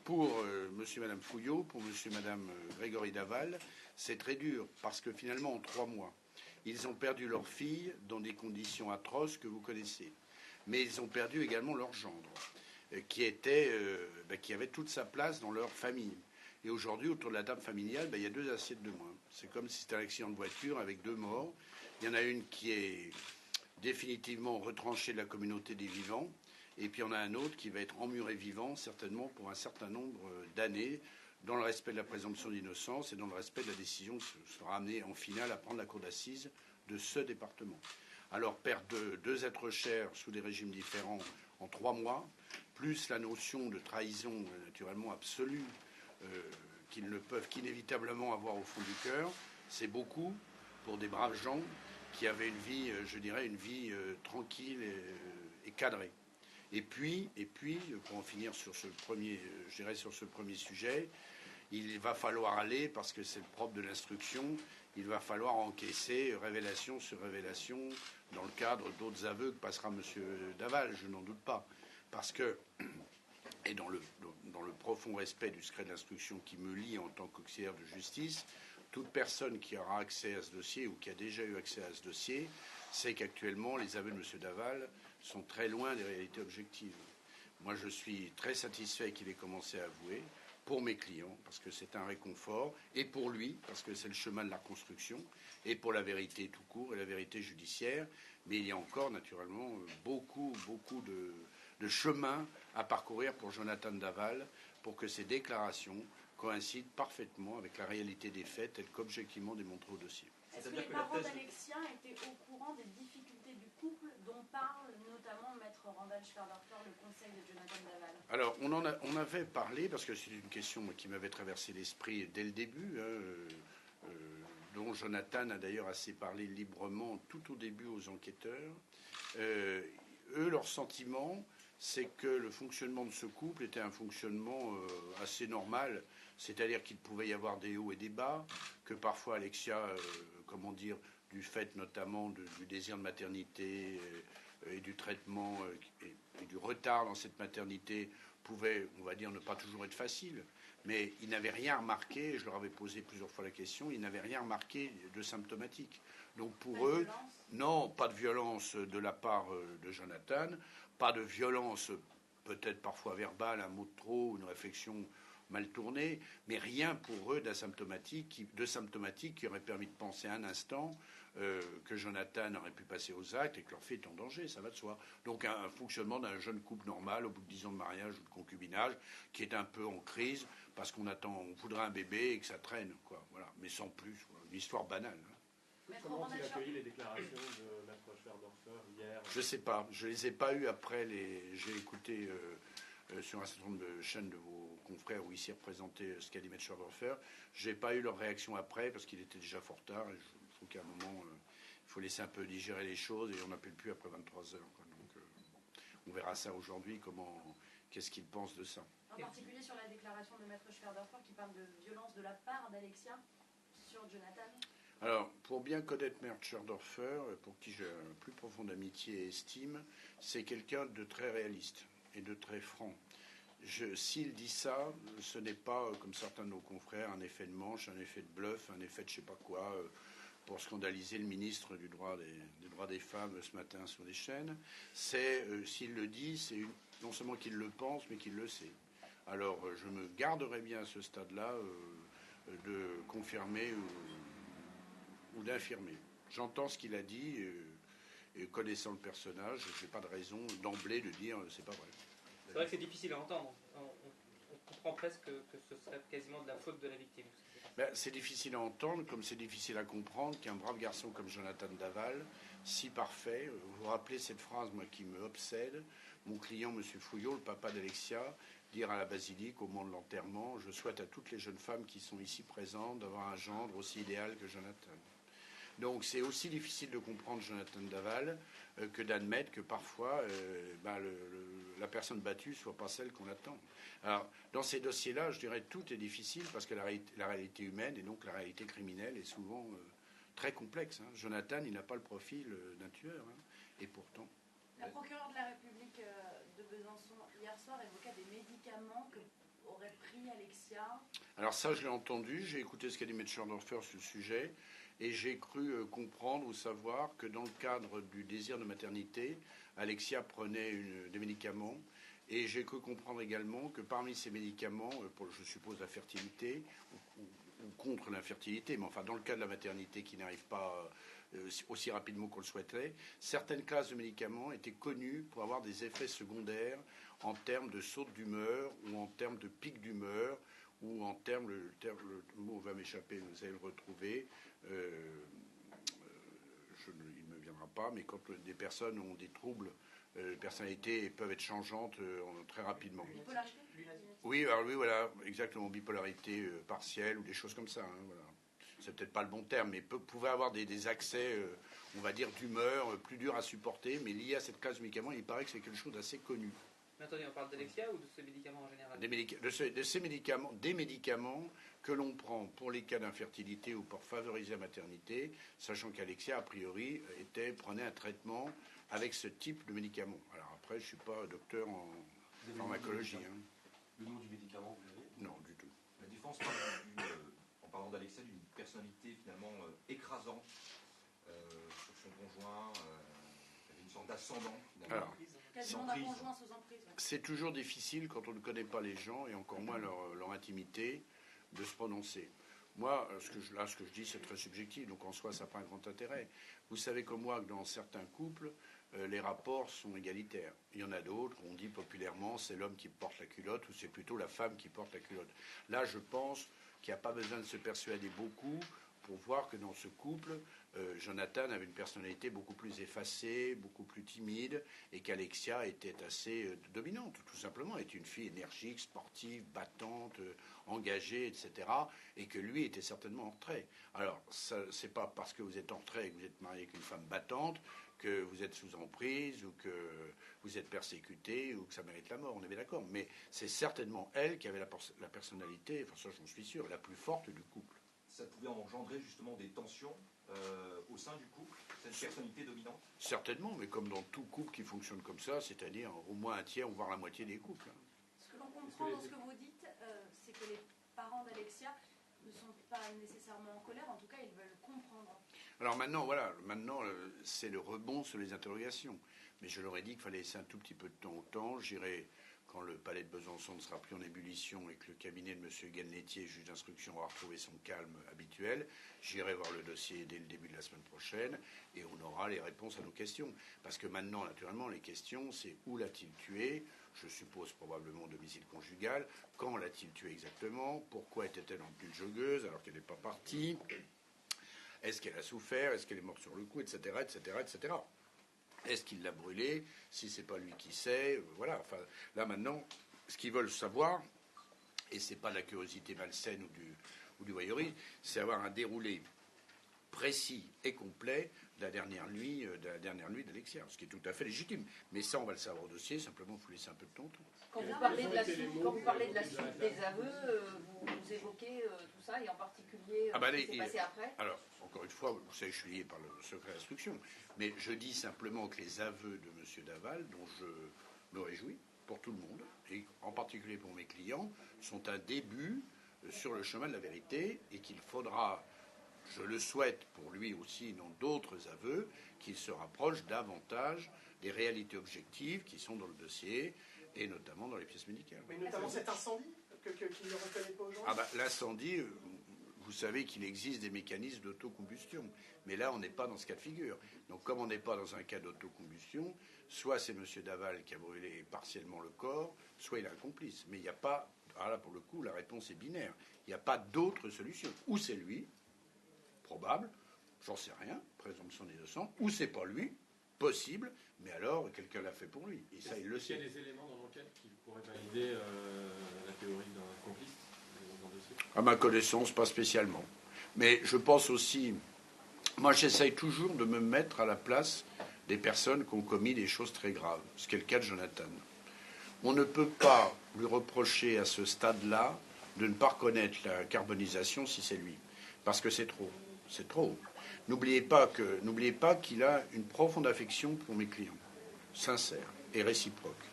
pour monsieur et madame Fouillot, pour monsieur et madame Grégory Daval, c'est très dur parce que finalement, en 3 mois, ils ont perdu leur fille dans des conditions atroces que vous connaissez. Mais ils ont perdu également leur gendre, qui avait toute sa place dans leur famille. Et aujourd'hui, autour de la table familiale, il y a 2 assiettes de moins. C'est comme si c'était un accident de voiture avec 2 morts. Il y en a une qui est définitivement retranchée de la communauté des vivants. Et puis il y en a un autre qui va être emmuré vivant, certainement pour un certain nombre d'années, dans le respect de la présomption d'innocence et dans le respect de la décision qui sera amenée en finale à prendre la cour d'assises de ce département. Alors perdre 2 êtres chers sous des régimes différents en 3 mois, plus la notion de trahison naturellement absolue qu'ils ne peuvent qu'inévitablement avoir au fond du cœur, c'est beaucoup pour des braves gens qui avaient une vie, je dirais, une vie tranquille et cadrée. Et puis, pour en finir sur ce premier, je dirais sur ce premier sujet, il va falloir aller, parce que c'est le propre de l'instruction, il va falloir encaisser révélation sur révélation dans le cadre d'autres aveux que passera M. Daval, je n'en doute pas. Parce que, et dans le profond respect du secret de l'instruction qui me lie en tant qu'auxiliaire de justice, toute personne qui aura accès à ce dossier ou qui a déjà eu accès à ce dossier sait qu'actuellement, les aveux de M. Daval sont très loin des réalités objectives. Moi, je suis très satisfait qu'il ait commencé à avouer, pour mes clients, parce que c'est un réconfort, et pour lui, parce que c'est le chemin de la reconstruction, et pour la vérité tout court et la vérité judiciaire. Mais il y a encore, naturellement, beaucoup de chemin à parcourir pour Jonathan Daval, pour que ces déclarations coïncident parfaitement avec la réalité des faits, telle qu'objectivement démontrée au dossier. Est-ce que les parents d'Alexia étaient au courant des difficultés du couple dont parle notamment Maître Randall Schwerdorfer, le conseil de Jonathan Daval? Alors, on avait parlé, parce que c'est une question qui m'avait traversé l'esprit dès le début, dont Jonathan a d'ailleurs assez parlé librement tout au début aux enquêteurs. Eux, leur sentiment, c'est que le fonctionnement de ce couple était un fonctionnement assez normal, c'est-à-dire qu'il pouvait y avoir des hauts et des bas, que parfois Alexia, du fait notamment du désir de maternité et du traitement et du retard dans cette maternité, pouvait, on va dire, ne pas toujours être facile. Mais ils n'avaient rien remarqué, je leur avais posé plusieurs fois la question, ils n'avaient rien remarqué de symptomatique. Donc pour eux, non, pas de violence de la part de Jonathan, pas de violence peut-être parfois verbale, un mot de trop, une réflexion mal tournée, mais rien pour eux d'asymptomatique qui aurait permis de penser un instant que Jonathan aurait pu passer aux actes et que leur fille est en danger, ça va de soi. Donc un fonctionnement d'un jeune couple normal au bout de 10 ans de mariage ou de concubinage qui est un peu en crise parce on voudrait un bébé et que ça traîne, quoi. Voilà. Mais sans plus, quoi. Une histoire banale. Comment ont-ils accueilli les déclarations de Maître Schwerdorfer hier? Je ne sais pas. Je ne les ai pas eues après J'ai écouté sur un certain nombre de chaînes de vos confrères où ici représenté ce qu'a dit Maître Schwerdorfer. Je n'ai pas eu leur réaction après parce qu'il était déjà fort tard. Et je trouve qu'à un moment, il faut laisser un peu digérer les choses et on n'appelle plus après 23 heures. Quoi. Donc on verra ça aujourd'hui, qu'est-ce qu'ils pensent de ça. En particulier sur la déclaration de Maître Schwerdorfer qui parle de violence de la part d'Alexia sur Jonathan. Alors, pour bien connaître Maître Schwerdorfer, pour qui j'ai un plus profonde amitié et estime, c'est quelqu'un de très réaliste et de très franc. S'il dit ça, ce n'est pas, comme certains de nos confrères, un effet de manche, un effet de bluff, un effet de je sais pas quoi, pour scandaliser le ministre des droits des femmes ce matin sur les chaînes. S'il le dit, c'est non seulement qu'il le pense, mais qu'il le sait. Alors, je me garderai bien à ce stade-là de confirmer ou d'infirmer. J'entends ce qu'il a dit, et connaissant le personnage, je n'ai pas de raison d'emblée de dire c'est pas vrai. C'est vrai que c'est difficile à entendre. On comprend presque que ce serait quasiment de la faute de la victime. C'est difficile à entendre, comme c'est difficile à comprendre qu'un brave garçon comme Jonathan Daval, si parfait, vous vous rappelez cette phrase moi qui me obsède, mon client M. Fouillot, le papa d'Alexia, dire à la basilique au moment de l'enterrement, je souhaite à toutes les jeunes femmes qui sont ici présentes d'avoir un gendre aussi idéal que Jonathan. Donc c'est aussi difficile de comprendre Jonathan Daval que d'admettre que parfois la personne battue soit pas celle qu'on attend. Alors dans ces dossiers-là, je dirais tout est difficile parce que la réalité humaine et donc la réalité criminelle est souvent très complexe. Hein. Jonathan, il n'a pas le profil d'un tueur, hein, et pourtant. La procureure de la République de Besançon hier soir évoquait des médicaments que aurait nuit, Alexia. Alors ça, je l'ai entendu, j'ai écouté ce qu'a dit M. Scherdorfer sur le sujet, et j'ai cru comprendre ou savoir que dans le cadre du désir de maternité, Alexia prenait des médicaments, et j'ai cru comprendre également que parmi ces médicaments, pour, je suppose, la fertilité, ou contre l'infertilité, mais enfin dans le cas de la maternité qui n'arrive pas aussi rapidement qu'on le souhaiterait, certaines classes de médicaments étaient connues pour avoir des effets secondaires en termes de saute d'humeur ou en termes de pic d'humeur ou en termes, le mot va m'échapper, vous allez le retrouver, il ne me viendra pas, mais quand des personnes ont des troubles de personnalité peuvent être changeantes très rapidement. Bipolarité. Oui, alors oui, voilà, exactement, bipolarité partielle ou des choses comme ça. Hein, voilà. C'est peut-être pas le bon terme, mais pouvait avoir des accès, on va dire, d'humeur plus durs à supporter, mais liés à cette classe de médicaments, il paraît que c'est quelque chose d'assez connu. Mais attendez, on parle d'Alexia ou de ces médicaments en général? De ces médicaments, des médicaments que l'on prend pour les cas d'infertilité ou pour favoriser la maternité, sachant qu'Alexia, a priori, prenait un traitement avec ce type de médicaments. Alors après, je ne suis pas docteur en pharmacologie. Le nom du médicament, vous l'avez? Non, du tout. La défense parle en parlant d'Alexia, d'une personnalité finalement écrasante sur son conjoint, qui avait une sorte d'ascendant finalement. Alors, quasiment d'un conjoint sous emprise. Ouais. C'est toujours difficile quand on ne connaît pas les gens et encore moins leur intimité de se prononcer. Moi, ce que je dis, c'est très subjectif, donc en soi, ça n'a pas un grand intérêt. Vous savez comme moi que dans certains couples, les rapports sont égalitaires. Il y en a d'autres, on dit populairement, c'est l'homme qui porte la culotte ou c'est plutôt la femme qui porte la culotte. Là, je pense qu'il n'y a pas besoin de se persuader beaucoup pour voir que dans ce couple, Jonathan avait une personnalité beaucoup plus effacée, beaucoup plus timide, et qu'Alexia était assez dominante, tout simplement, était une fille énergique, sportive, battante, engagée, etc., et que lui était certainement en retrait. Alors, c'est pas parce que vous êtes en retrait et que vous êtes marié avec une femme battante que vous êtes sous emprise ou que vous êtes persécuté ou que ça mérite la mort, on est bien d'accord. Mais c'est certainement elle qui avait la personnalité, enfin ça j'en suis sûr, la plus forte du couple. Ça pouvait engendrer justement des tensions au sein du couple, cette personnalité dominante? Certainement, mais comme dans tout couple qui fonctionne comme ça, c'est-à-dire au moins un tiers, voire la moitié des couples. Ce que l'on comprend dans ce que vous dites, c'est que les parents d'Alexia ne sont pas nécessairement en colère, en tout cas ils veulent comprendre. Alors maintenant, voilà, c'est le rebond sur les interrogations. Mais je leur ai dit qu'il fallait laisser un tout petit peu de temps au temps. J'irai quand le palais de Besançon ne sera plus en ébullition et que le cabinet de M. Gannetti, juge d'instruction, aura retrouvé son calme habituel. J'irai voir le dossier dès le début de la semaine prochaine et on aura les réponses à nos questions. Parce que maintenant, naturellement, les questions, c'est où l'a-t-il tué? Je suppose probablement domicile conjugal. Quand l'a-t-il tué exactement? Pourquoi était-elle en pull joggeuse alors qu'elle n'est pas partie? Est-ce qu'elle a souffert? Est-ce qu'elle est morte sur le coup? Etc., etc., etc. Est-ce qu'il l'a brûlé? Si c'est pas lui qui sait, voilà. Enfin, là maintenant, ce qu'ils veulent savoir, et c'est pas de la curiosité malsaine ou du voyeurisme, c'est avoir un déroulé précis et complet de la dernière nuit d'Alexia, ce qui est tout à fait légitime. Mais ça, on va le savoir au dossier. Simplement, il faut laisser un peu de temps. Quand vous parlez de la suite des aveux, vous évoquez tout ça, et en particulier ce qui s'est passé après. Alors, encore une fois, vous savez, je suis lié par le secret d'instruction, mais je dis simplement que les aveux de M. Daval, dont je me réjouis pour tout le monde, et en particulier pour mes clients, sont un début sur le chemin de la vérité, et qu'il faudra, je le souhaite pour lui aussi, dans d'autres aveux, qu'il se rapproche davantage des réalités objectives qui sont dans le dossier, et notamment dans les pièces médicales. Mais notamment cet incendie qu'il ne reconnaît pas aujourd'hui. Ah ben, l'incendie, vous savez qu'il existe des mécanismes d'autocombustion. Mais là, on n'est pas dans ce cas de figure. Donc, comme on n'est pas dans un cas d'autocombustion, soit c'est M. Daval qui a brûlé partiellement le corps, soit il a un complice. Mais il n'y a pas... Alors là, pour le coup, la réponse est binaire. Il n'y a pas d'autre solution. Ou c'est lui, probable, j'en sais rien, présomption d'innocence, ou c'est pas lui, possible, mais alors quelqu'un l'a fait pour lui. Et ça, il le sait. Il y a des éléments dans l'enquête qui pourraient valider la théorie d'un complice dans le dossier? À ma connaissance, pas spécialement. Mais je pense aussi... Moi, j'essaye toujours de me mettre à la place des personnes qui ont commis des choses très graves, ce qui est le cas de Jonathan. On ne peut pas lui reprocher à ce stade-là de ne pas reconnaître la carbonisation si c'est lui. Parce que c'est trop. C'est trop. N'oubliez pas qu'il a une profonde affection pour mes clients, sincère et réciproque.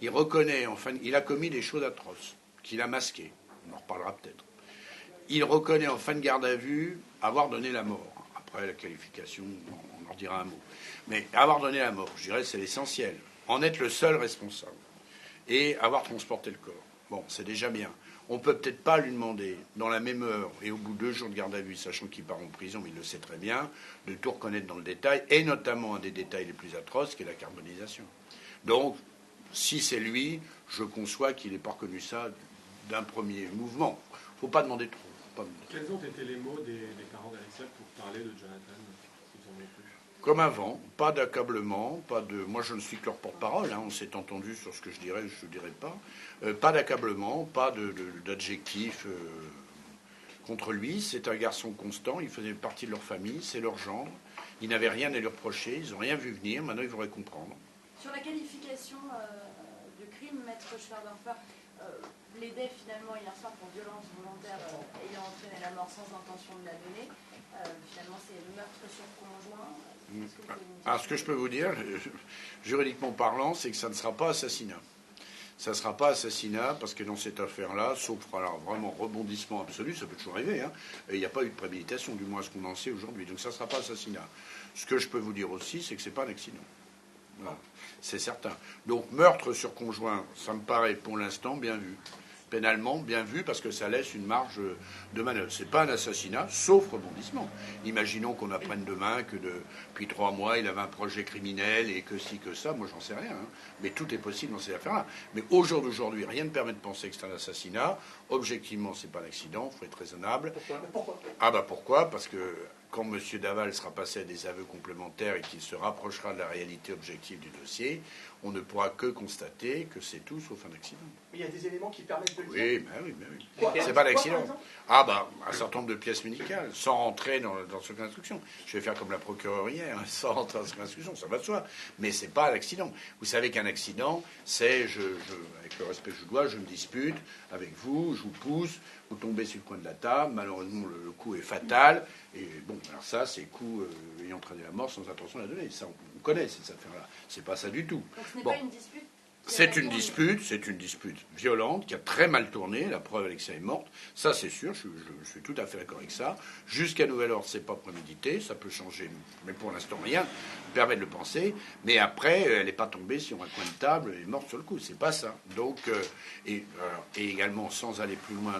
Il reconnaît, enfin, il a commis des choses atroces, qu'il a masquées. On en reparlera peut-être. Il reconnaît en fin de garde à vue avoir donné la mort. Après, la qualification, on en dira un mot. Mais avoir donné la mort, je dirais, c'est l'essentiel. En être le seul responsable. Et avoir transporté le corps. Bon, c'est déjà bien. On ne peut peut-être pas lui demander, dans la même heure et au bout de 2 jours de garde à vue, sachant qu'il part en prison, mais il le sait très bien, de tout reconnaître dans le détail, et notamment un des détails les plus atroces, qui est la carbonisation. Donc, si c'est lui, je conçois qu'il n'ait pas reconnu ça d'un premier mouvement. Il ne faut pas demander trop. Quels ont été les mots des parents d'Alexia pour parler de Jonathan, s'ils en ont plus? Comme avant, pas d'accablement, pas de. Moi, je ne suis que leur porte-parole. On s'est entendu sur ce que je dirais, je ne dirais pas. Pas d'accablement, pas d'adjectif contre lui. C'est un garçon constant. Il faisait partie de leur famille. C'est leur gendre. Ils n'avaient rien à lui reprocher. Ils n'ont rien vu venir. Maintenant, ils voudraient comprendre. Sur la qualification de crime, Maître Schwerdorfer, plaidait finalement hier soir pour violence volontaire ayant entraîné la mort sans intention de la donner. Finalement, c'est meurtre sur conjoint. Alors, ce que je peux vous dire, juridiquement parlant, c'est que ça ne sera pas assassinat. Ça ne sera pas assassinat parce que dans cette affaire-là, sauf alors vraiment rebondissement absolu, ça peut toujours arriver, il n'y a pas eu de préméditation, du moins ce qu'on en sait aujourd'hui. Donc ça ne sera pas assassinat. Ce que je peux vous dire aussi, c'est que ce n'est pas un accident. Voilà. C'est certain. Donc meurtre sur conjoint, ça me paraît pour l'instant bien vu. Pénalement bien vu parce que ça laisse une marge de manœuvre. Ce n'est pas un assassinat, sauf rebondissement. Imaginons qu'on apprenne demain que depuis 3 mois, il avait un projet criminel et que ci, que ça. Moi, j'en sais rien. Mais tout est possible dans ces affaires-là. Mais au jour d'aujourd'hui, rien ne permet de penser que c'est un assassinat. Objectivement, ce n'est pas un accident. Il faut être raisonnable. Pourquoi ? Pourquoi ? Parce que quand M. Daval sera passé à des aveux complémentaires et qu'il se rapprochera de la réalité objective du dossier, on ne pourra que constater que c'est tout sauf un accident. Mais il y a des éléments qui permettent de le dire. Oui. C'est pas l'accident. Un certain nombre de pièces médicales, sans rentrer dans ce cas d'instruction. Je vais faire comme la procureure hier, sans rentrer dans ce cas d'instruction, ça va de soi. Mais c'est pas l'accident. Vous savez qu'un accident, c'est, avec le respect que je dois, je me dispute avec vous, je vous pousse, vous tombez sur le coin de la table, malheureusement le coup est fatal, et bon, alors ça, c'est coup ayant entraîné la mort sans intention de la donner. Ça, on connaît cette affaire-là. C'est pas ça du tout. Donc ce n'est pas une dispute. C'est une dispute violente qui a très mal tourné. La preuve, Alexia est morte. Ça, c'est sûr. Je suis tout à fait d'accord avec ça. Jusqu'à nouvel ordre, c'est pas prémédité. Ça peut changer, mais pour l'instant, rien permet de le penser. Mais après, elle n'est pas tombée sur un coin de table et morte sur le coup. C'est pas ça. Donc, et également, sans aller plus loin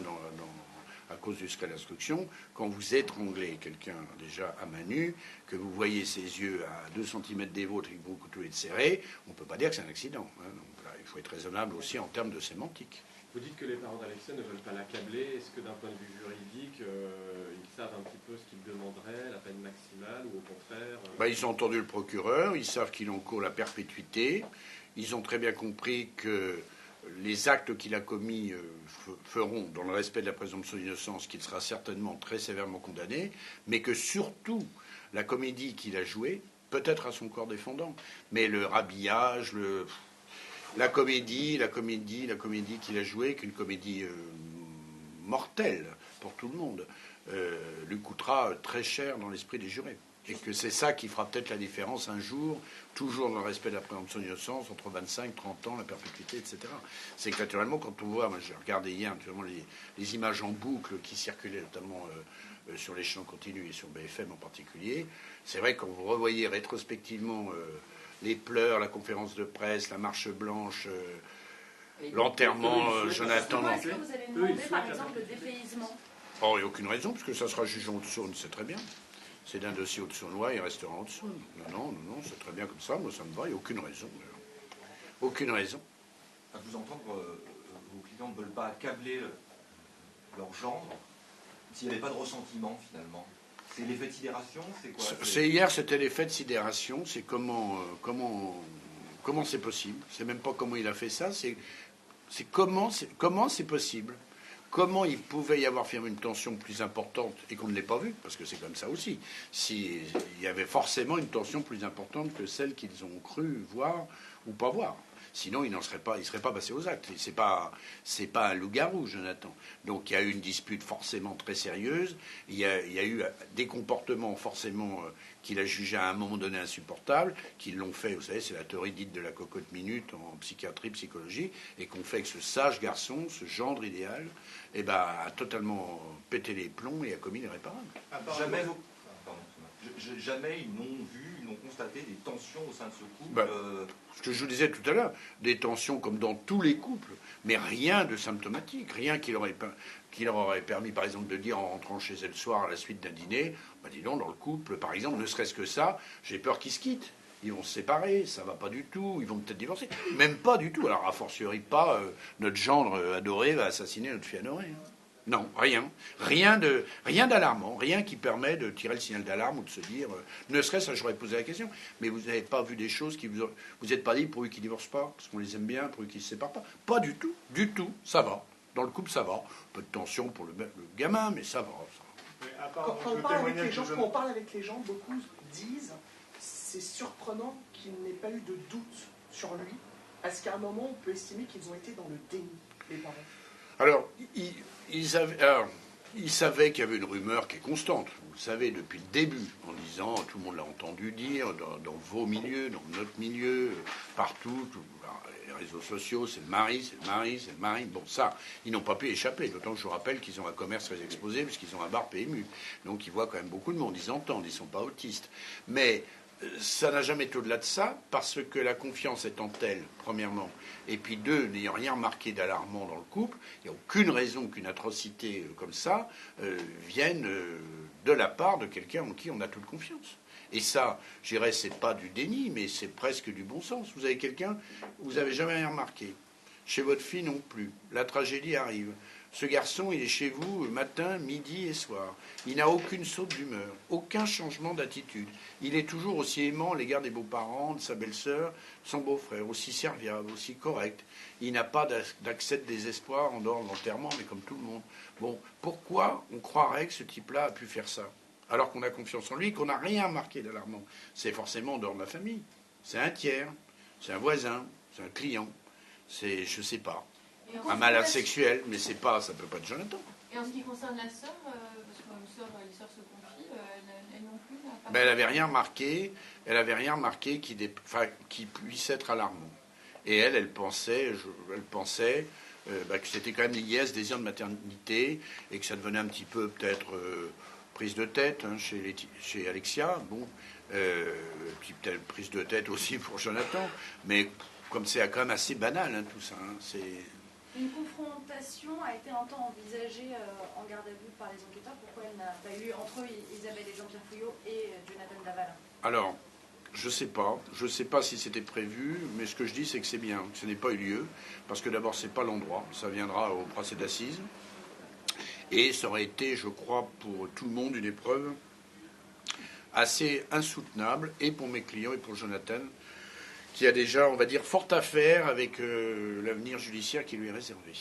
à cause du secret d'instruction, quand vous étranglez quelqu'un déjà à main nue, que vous voyez ses yeux à 2 cm des vôtres et que vous couteau est serré, on ne peut pas dire que c'est un accident. Donc là, il faut être raisonnable aussi en termes de sémantique. Vous dites que les parents d'Alexia ne veulent pas l'accabler. Est-ce que d'un point de vue juridique, ils savent un petit peu ce qu'ils demanderaient, la peine maximale, ou au contraire Ils ont entendu le procureur, ils savent qu'il encourt la perpétuité, ils ont très bien compris que les actes qu'il a commis feront, dans le respect de la présomption d'innocence, qu'il sera certainement très sévèrement condamné, mais que surtout, la comédie qu'il a jouée, peut-être à son corps défendant, mais le rhabillage, la comédie qu'il a jouée, qu'une comédie mortelle pour tout le monde, lui coûtera très cher dans l'esprit des jurés. Et que c'est ça qui fera peut-être la différence un jour, toujours dans le respect de la présomption d'innocence, entre 25, 30 ans, la perpétuité, etc. C'est que naturellement, quand on voit, moi j'ai regardé hier naturellement les images en boucle qui circulaient notamment sur les chaînes continues et sur BFM en particulier, c'est vrai que quand vous revoyez rétrospectivement les pleurs, la conférence de presse, la marche blanche, l'enterrement, Jonathan... Est-ce que vous allez demander par exemple le dépaysement ? Oh, il n'y a aucune raison, puisque ça sera jugé en Haute-Saône, c'est très bien. C'est d'un dossier Haute-Saônois, il restera en Haute-Saône. Non, c'est très bien comme ça, moi ça me va, il n'y a aucune raison. Aucune raison. À vous entendre, vos clients ne veulent pas accabler leur gendre s'il n'y avait pas de ressentiment finalement. C'est l'effet de sidération, c'est quoi ? Hier, c'était l'effet de sidération, c'est comment c'est possible. C'est même pas comment il a fait ça, c'est comment c'est possible. Comment il pouvait y avoir une tension plus importante et qu'on ne l'ait pas vue, parce que c'est comme ça aussi. Il y avait forcément une tension plus importante que celle qu'ils ont cru voir ou pas voir. Sinon, il serait pas passé aux actes. C'est pas un loup-garou, Jonathan. Donc, il y a eu une dispute forcément très sérieuse. Il y a eu des comportements forcément qu'il a jugés à un moment donné insupportables, qui l'ont fait, vous savez, c'est la théorie dite de la cocotte minute en psychiatrie, psychologie, et qu'on fait que ce sage garçon, ce gendre idéal, a totalement pété les plombs et a commis l'irréparable. Jamais ils n'ont constaté des tensions au sein de ce couple. Ce que je vous disais tout à l'heure, des tensions comme dans tous les couples, mais rien de symptomatique, rien qui leur aurait permis, par exemple, de dire en rentrant chez elle le soir à la suite d'un dîner, dis donc, dans le couple, par exemple, ne serait-ce que ça, j'ai peur qu'ils se quittent. Ils vont se séparer, ça va pas du tout, ils vont peut-être divorcer. Même pas du tout. Alors, a fortiori pas, notre gendre adoré va assassiner notre fille adorée. Non, rien. Rien d'alarmant, rien qui permet de tirer le signal d'alarme ou de se dire, ne serait-ce, j'aurais posé la question, mais vous n'avez pas vu des choses qui vous n'êtes pas dit pourvu qu'ils ne divorcent pas, parce qu'on les aime bien, pourvu qu'ils ne se séparent pas. Pas du tout, ça va. Dans le couple, ça va. Un peu de tension pour le gamin, mais ça va. Quand on parle avec les gens, beaucoup disent c'est surprenant qu'il n'ait pas eu de doute sur lui. Est-ce qu'à un moment, on peut estimer qu'ils ont été dans le déni, les parents? Alors, ils savaient qu'il y avait une rumeur qui est constante, vous le savez, depuis le début, en disant, tout le monde l'a entendu dire, dans vos milieux, dans notre milieu, partout, les réseaux sociaux, c'est le mari. Bon, ça, ils n'ont pas pu échapper, d'autant que je vous rappelle qu'ils ont un commerce très exposé, puisqu'ils ont un bar PMU. Donc, ils voient quand même beaucoup de monde, ils entendent, ils ne sont pas autistes. Mais ça n'a jamais été au-delà de ça, parce que la confiance étant telle, premièrement, et puis deux, n'ayant rien remarqué d'alarmant dans le couple, il n'y a aucune raison qu'une atrocité comme ça vienne de la part de quelqu'un en qui on a toute confiance. Et ça, je dirais, c'est pas du déni, mais c'est presque du bon sens. Vous avez quelqu'un, vous n'avez jamais rien remarqué. Chez votre fille non plus. La tragédie arrive. Ce garçon, il est chez vous matin, midi et soir. Il n'a aucune saute d'humeur, aucun changement d'attitude. Il est toujours aussi aimant à l'égard des beaux-parents, de sa belle-sœur, de son beau-frère, aussi serviable, aussi correct. Il n'a pas d'accès de désespoir en dehors de l'enterrement, mais comme tout le monde. Bon, pourquoi on croirait que ce type-là a pu faire ça, alors qu'on a confiance en lui, qu'on n'a rien marqué d'alarmant? C'est forcément en dehors de la famille. C'est un tiers, c'est un voisin, c'est un client, c'est, je sais pas, un malade sexuel, mais c'est pas, ça peut pas être Jonathan. Et en ce qui concerne la sœur, parce que les sœurs se confient, elle non plus n'a pas... Elle n'avait rien remarqué qui puisse être alarmant. Et elle pensait que c'était quand même lié à ce désir de maternité et que ça devenait un petit peu peut-être prise de tête chez Alexia. Bon, peut-être prise de tête aussi pour Jonathan, mais comme c'est quand même assez banal tout ça. C'est... Une confrontation a été un temps envisagée en garde à vue par les enquêteurs. Pourquoi elle n'a pas eu entre Isabelle et Jean-Pierre Fouillot et Jonathan Daval? Alors, je sais pas si c'était prévu, mais ce que je dis, c'est que c'est bien que ce n'ait pas eu lieu, parce que d'abord, c'est pas l'endroit, ça viendra au procès d'assises, et ça aurait été, je crois, pour tout le monde, une épreuve assez insoutenable, et pour mes clients et pour Jonathan, qui a déjà, on va dire, fort à faire avec l'avenir judiciaire qui lui est réservé.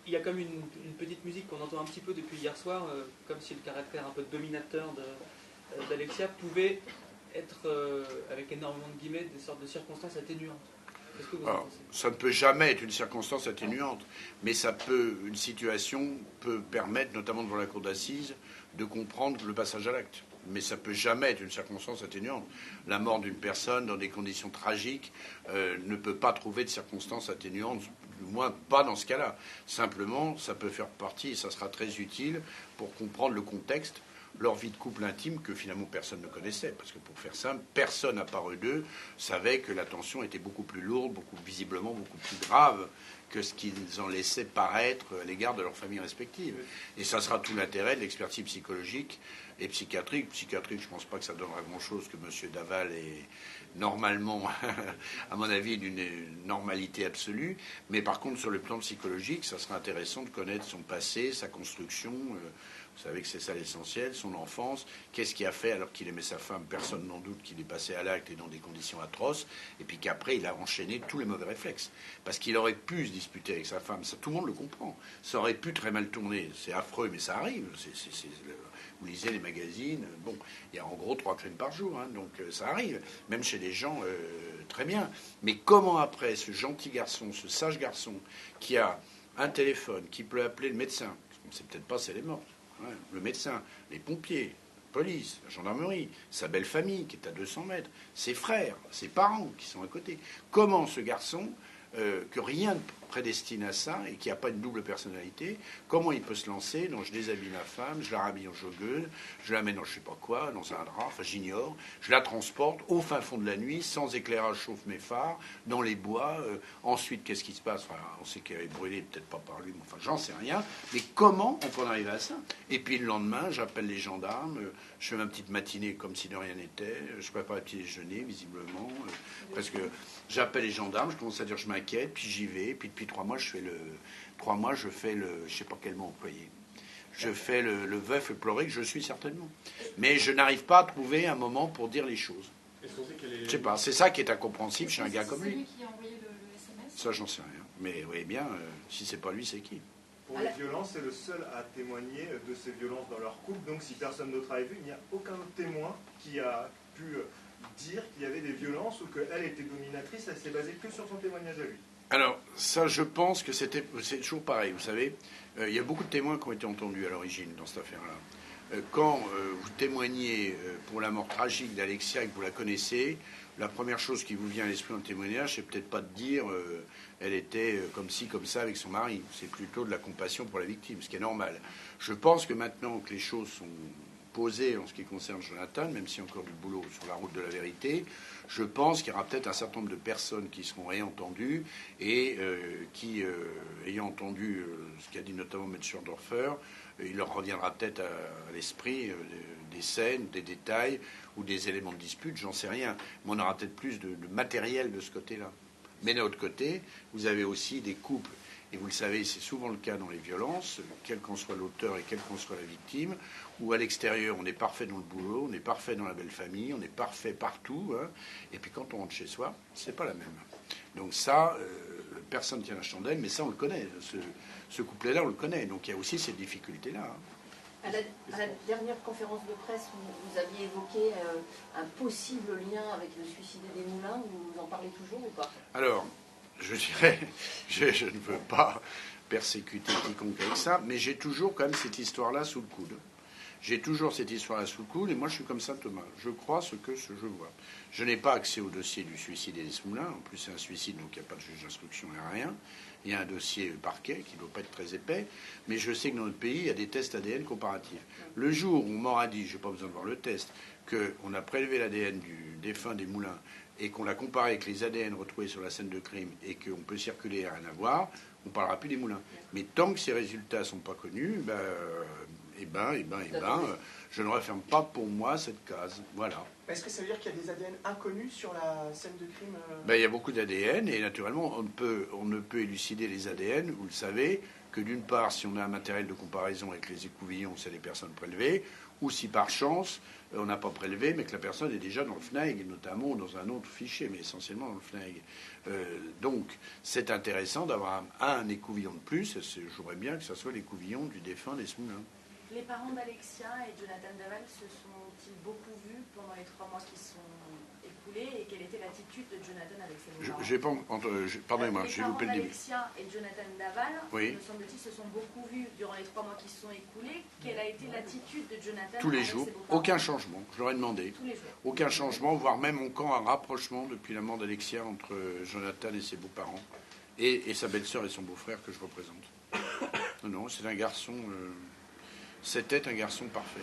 Il y a comme une petite musique qu'on entend un petit peu depuis hier soir, comme si le caractère un peu dominateur d'Alexia pouvait être, avec énormément de guillemets, des sortes de circonstances atténuantes. Qu'est-ce que vous en pensez ? Ça ne peut jamais être une circonstance atténuante, mais une situation peut permettre, notamment devant la cour d'assises, de comprendre le passage à l'acte. Mais ça ne peut jamais être une circonstance atténuante. La mort d'une personne dans des conditions tragiques ne peut pas trouver de circonstances atténuantes, du moins pas dans ce cas-là. Simplement, ça peut faire partie, et ça sera très utile pour comprendre le contexte, leur vie de couple intime que finalement personne ne connaissait. Parce que pour faire simple, personne à part eux deux savait que la tension était beaucoup plus lourde, visiblement beaucoup plus grave que ce qu'ils en laissaient paraître à l'égard de leurs familles respectives. Et ça sera tout l'intérêt de l'expertise psychologique et psychiatrique. Psychiatrique, je ne pense pas que ça donnera grand-chose, que M. Daval est normalement, à mon avis, d'une normalité absolue. Mais par contre, sur le plan psychologique, ça sera intéressant de connaître son passé, sa construction. Vous savez que c'est ça l'essentiel, son enfance. Qu'est-ce qu'il a fait alors qu'il aimait sa femme? Personne n'en doute qu'il est passé à l'acte et dans des conditions atroces. Et puis qu'après, il a enchaîné tous les mauvais réflexes. Parce qu'il aurait pu se disputer avec sa femme. Ça, tout le monde le comprend. Ça aurait pu très mal tourner. C'est affreux, mais ça arrive. Vous lisez les magazines, bon, il y a en gros 3 crimes par jour, hein, donc ça arrive, même chez des gens très bien. Mais comment après ce gentil garçon, ce sage garçon, qui a un téléphone, qui peut appeler le médecin, on ne sait peut-être pas si elle est morte, hein, le médecin, les pompiers, la police, la gendarmerie, sa belle famille qui est à 200 mètres, ses frères, ses parents qui sont à côté. Comment ce garçon, que rien ne prédestine à ça et qui n'a pas une double personnalité, comment il peut se lancer dans je déshabille ma femme, je la rhabille en joggeuse, je la mets dans je sais pas quoi, dans un drap, enfin j'ignore, je la transporte au fin fond de la nuit, sans éclairage chauffe mes phares, dans les bois, ensuite qu'est-ce qui se passe, enfin, on sait qu'elle est brûlée, peut-être pas par lui, mais enfin j'en sais rien, mais comment on peut en arriver à ça? Et puis le lendemain, j'appelle les gendarmes, je fais ma petite matinée comme si de rien n'était, je prépare un petit déjeuner visiblement, parce que j'appelle les gendarmes, je commence à dire je m'inquiète, puis j'y vais, puis depuis 3 mois, je fais je sais pas quel mot employer. Je fais le veuf pleurer que je suis certainement. Mais je n'arrive pas à trouver un moment pour dire les choses. Je sais pas, c'est ça qui est incompréhensible chez un gars comme lui. C'est lui qui a envoyé le SMS? Ça, j'en sais rien. Mais vous voyez bien, si c'est pas lui, c'est qui? Pour les violences, c'est le seul à témoigner de ces violences dans leur couple. Donc si personne d'autre a vu, il n'y a aucun autre témoin qui a pu dire qu'il y avait des violences ou qu'elle était dominatrice. Elle s'est basée que sur son témoignage à lui. Alors, ça, je pense que c'est toujours pareil. Vous savez, il y a beaucoup de témoins qui ont été entendus à l'origine dans cette affaire-là. Quand vous témoignez pour la mort tragique d'Alexia et que vous la connaissez, la première chose qui vous vient à l'esprit en témoignage, c'est peut-être pas de dire elle était comme ci, comme ça avec son mari. C'est plutôt de la compassion pour la victime, ce qui est normal. Je pense que maintenant que les choses sont posées en ce qui concerne Jonathan, même s'il y a encore du boulot sur la route de la vérité, je pense qu'il y aura peut-être un certain nombre de personnes qui seront réentendues et qui, ayant entendu ce qu'a dit notamment M. Schordorfer, il leur reviendra peut-être à l'esprit des scènes, des détails ou des éléments de dispute, j'en sais rien. Mais on aura peut-être plus de matériel de ce côté-là. Mais d'un autre côté, vous avez aussi des couples, et vous le savez, c'est souvent le cas dans les violences, quel qu'en soit l'auteur et quelle qu'en soit la victime, où à l'extérieur, on est parfait dans le boulot, on est parfait dans la belle famille, on est parfait partout, hein, et puis quand on rentre chez soi, c'est pas la même. Donc ça, personne ne tient la chandelle, mais ça, on le connaît. Ce couplet-là, on le connaît. Donc il y a aussi cette difficulté-là. Hein. À la dernière conférence de presse, vous aviez évoqué un possible lien avec le suicide des Moulins. Vous en parlez toujours ou pas? Alors, je dirais, je ne veux pas persécuter quiconque avec ça, mais j'ai toujours quand même cette histoire-là sous le coude. J'ai toujours cette histoire-là sous le coude, et moi je suis comme ça, Thomas. Je crois ce que je vois. Je n'ai pas accès au dossier du suicide des Moulins. En plus, c'est un suicide, donc il n'y a pas de juge d'instruction et rien. Il y a un dossier parquet qui ne doit pas être très épais, mais je sais que dans notre pays, il y a des tests ADN comparatifs. Le jour où on m'aura dit, je n'ai pas besoin de voir le test, qu'on a prélevé l'ADN du défunt des Moulins et qu'on l'a comparé avec les ADN retrouvés sur la scène de crime et qu'on peut circuler à rien à voir, on ne parlera plus des Moulins. Mais tant que ces résultats ne sont pas connus, je ne referme pas pour moi cette case. Voilà. Est-ce que ça veut dire qu'il y a des ADN inconnus sur la scène de crime? Il y a beaucoup d'ADN et naturellement, on ne peut élucider les ADN, vous le savez, que d'une part, si on a un matériel de comparaison avec les écouvillons, c'est les personnes prélevées, ou si par chance, on n'a pas prélevé, mais que la personne est déjà dans le FNAEG, notamment dans un autre fichier, mais essentiellement dans le FNAEG. Donc, c'est intéressant d'avoir un écouvillon de plus, et j'aimerais bien que ce soit l'écouvillon du défunt des Moulins. Les parents d'Alexia et Jonathan Daval se sont-ils beaucoup vus pendant les 3 mois qui sont écoulés, et quelle était l'attitude de Jonathan avec ses parents? Pardonnez-moi, j'ai loupé le début. Alexia et Jonathan Daval, oui, me semble-t-il, se sont beaucoup vus durant les 3 mois qui se sont écoulés. Quelle a été l'attitude de Jonathan? Tous les jours, aucun changement, je leur ai demandé. Tous les jours. Aucun changement, voire même encore un rapprochement depuis la mort d'Alexia entre Jonathan et ses beaux-parents, et sa belle-sœur et son beau-frère que je représente. Non, c'est un garçon... C'était un garçon parfait.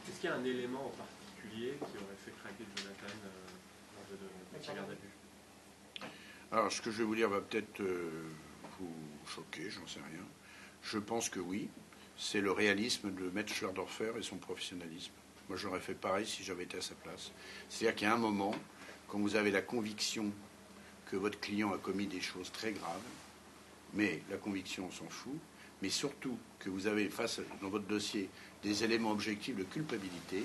Est-ce qu'il y a un élément en particulier qui aurait fait craquer Jonathan lors de sa garde à vue? Alors, ce que je vais vous dire va peut-être vous choquer, j'en sais rien. Je pense que oui. C'est le réalisme de Maître Schordorfer et son professionnalisme. Moi, j'aurais fait pareil si j'avais été à sa place. C'est-à-dire qu'il y a un moment, quand vous avez la conviction que votre client a commis des choses très graves, mais la conviction, on s'en fout, mais surtout que vous avez face dans votre dossier des éléments objectifs de culpabilité,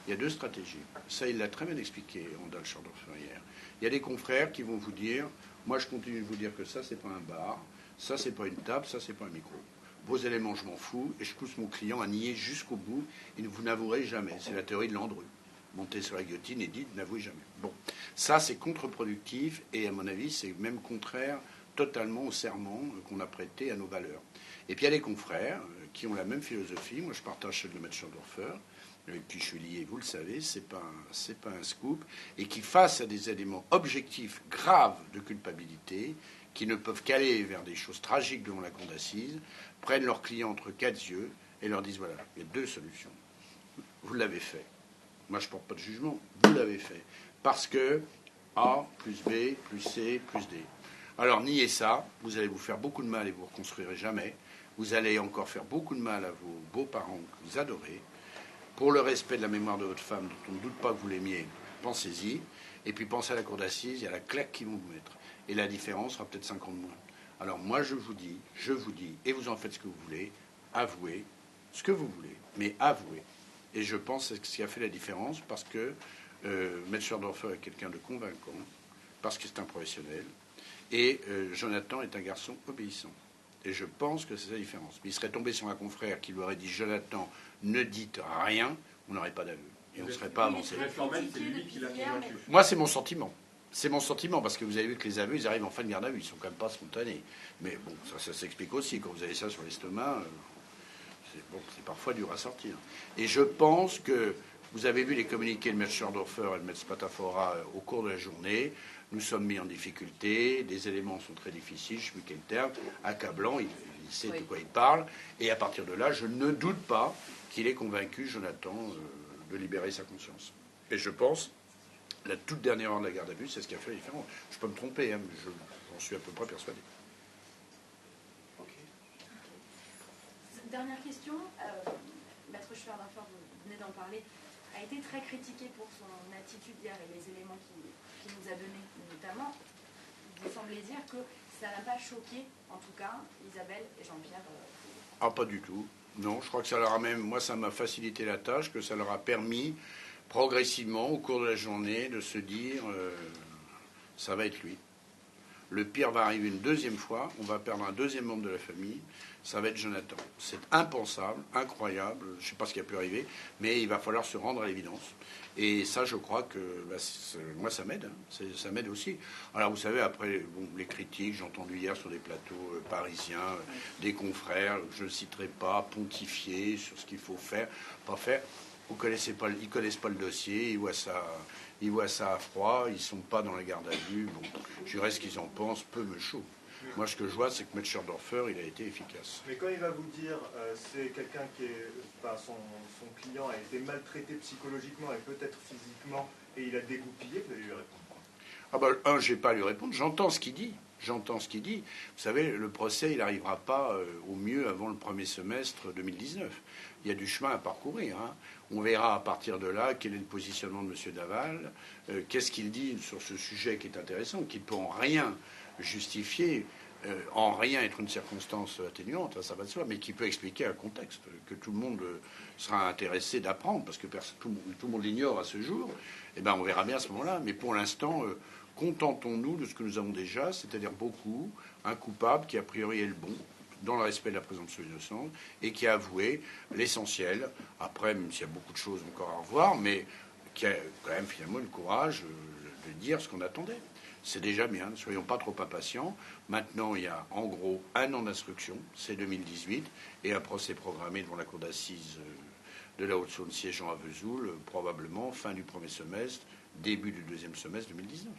il y a 2 stratégies. Ça, il l'a très bien expliqué, Randall Schordorfer, hier. Il y a des confrères qui vont vous dire, moi je continue de vous dire que ça, c'est pas un bar, ça, c'est pas une table, ça, c'est pas un micro. vos éléments, je m'en fous, et je pousse mon client à nier jusqu'au bout, et vous n'avouerez jamais. C'est la théorie de Landru. Montez sur la guillotine et dites, n'avouez jamais. Bon, ça c'est contre-productif, et à mon avis, c'est même contraire totalement au serment qu'on a prêté à nos valeurs. Et puis il y a des confrères qui ont la même philosophie. Moi, je partage celle de M. Schordorfer, avec qui je suis lié, vous le savez, c'est pas un scoop, et qui, face à des éléments objectifs graves de culpabilité, qui ne peuvent qu'aller vers des choses tragiques devant la cour d'assises, prennent leurs clients entre quatre yeux et leur disent, voilà, il y a deux solutions. Vous l'avez fait. Moi, je ne porte pas de jugement. Vous l'avez fait. Parce que A plus B plus C plus D. Alors, niez ça. Vous allez vous faire beaucoup de mal et vous ne reconstruirez jamais. Vous allez encore faire beaucoup de mal à vos beaux-parents que vous adorez. Pour le respect de la mémoire de votre femme, dont on ne doute pas que vous l'aimiez, pensez-y. Et puis, pensez à la cour d'assises, il y a la claque qu'ils vont vous mettre. Et la différence sera peut-être 5 ans de moins. Alors, moi, je vous dis, et vous en faites ce que vous voulez, avouez ce que vous voulez, mais avouez. Et je pense que c'est ce qui a fait la différence, parce que M. Schordorfer est quelqu'un de convaincant, parce que c'est un professionnel, et Jonathan est un garçon obéissant. Et je pense que c'est la différence. Mais il serait tombé sur un confrère qui lui aurait dit « Jonathan, ne dites rien », on n'aurait pas d'aveu. Et on ne serait pas avancé. Moi, c'est mon sentiment. C'est mon sentiment, parce que vous avez vu que les aveux, ils arrivent en fin de garde à vue. Ils ne sont quand même pas spontanés. Mais bon, ça s'explique aussi. Quand vous avez ça sur l'estomac, c'est parfois dur à sortir. Et je pense que vous avez vu les communiqués de M. Schordorfer et de M. Spatafora au cours de la journée. Nous sommes mis en difficulté. Les éléments sont très difficiles. Je ne sais plus quel terme. Accablant. Il sait de quoi il parle. Et à partir de là, je ne doute pas qu'il ait convaincu Jonathan de libérer sa conscience. Et je pense, la toute dernière heure de la garde à vue, c'est ce qui a fait la différence. Je peux me tromper, hein, mais j'en suis à peu près persuadé. Dernière question. Maître Schordorfer, vous venez d'en parler, a été très critiqué pour son attitude hier et les éléments qu'il nous a donnés, notamment. Vous semblez dire que ça n'a pas choqué, en tout cas, Isabelle et Jean-Pierre. Ah, pas du tout. Non, je crois que ça leur a même, moi, ça m'a facilité la tâche, que ça leur a permis progressivement, au cours de la journée, de se dire ça va être lui. Le pire va arriver une deuxième fois, on va perdre un deuxième membre de la famille, ça va être Jonathan. C'est impensable, incroyable, je ne sais pas ce qui a pu arriver, mais il va falloir se rendre à l'évidence. Et ça, je crois que moi, ça m'aide. Hein. Ça m'aide aussi. Alors, vous savez, après les critiques, j'ai entendu hier sur des plateaux parisiens, des confrères, je ne citerai pas, pontifier sur ce qu'il faut faire, pas faire. Ils ne connaissent pas le dossier, ils voient ça à froid, ils ne sont pas dans la garde à vue. Bon, je dirais ce qu'ils en pensent, peu me chaud. Moi, ce que je vois, c'est que M. Schordorfer, il a été efficace. Mais quand il va vous dire c'est quelqu'un qui est, son client a été maltraité psychologiquement et peut-être physiquement, et il a dégoupillé, vous allez lui répondre. Ah ben, je n'ai pas à lui répondre, j'entends ce qu'il dit. Vous savez, le procès, il n'arrivera pas au mieux avant le premier semestre 2019. Il y a du chemin à parcourir. Hein. On verra à partir de là quel est le positionnement de M. Daval, qu'est-ce qu'il dit sur ce sujet qui est intéressant, qui ne peut en rien justifier, en rien être une circonstance atténuante, ça va de soi, mais qui peut expliquer un contexte que tout le monde sera intéressé d'apprendre, parce que tout le monde l'ignore à ce jour. Eh ben, on verra bien à ce moment-là. Mais pour l'instant, contentons-nous de ce que nous avons déjà, c'est-à-dire beaucoup, un coupable qui a priori est le bon, dans le respect de la présomption d'innocence, et qui a avoué l'essentiel. Après, même s'il y a beaucoup de choses encore à revoir, mais qui a quand même finalement le courage de dire ce qu'on attendait. C'est déjà bien, ne soyons pas trop impatients. Maintenant, il y a en gros 1 an d'instruction, c'est 2018, et un procès programmé devant la cour d'assises de la Haute-Saône siégeant à Vesoul, probablement fin du premier semestre, début du deuxième semestre 2019.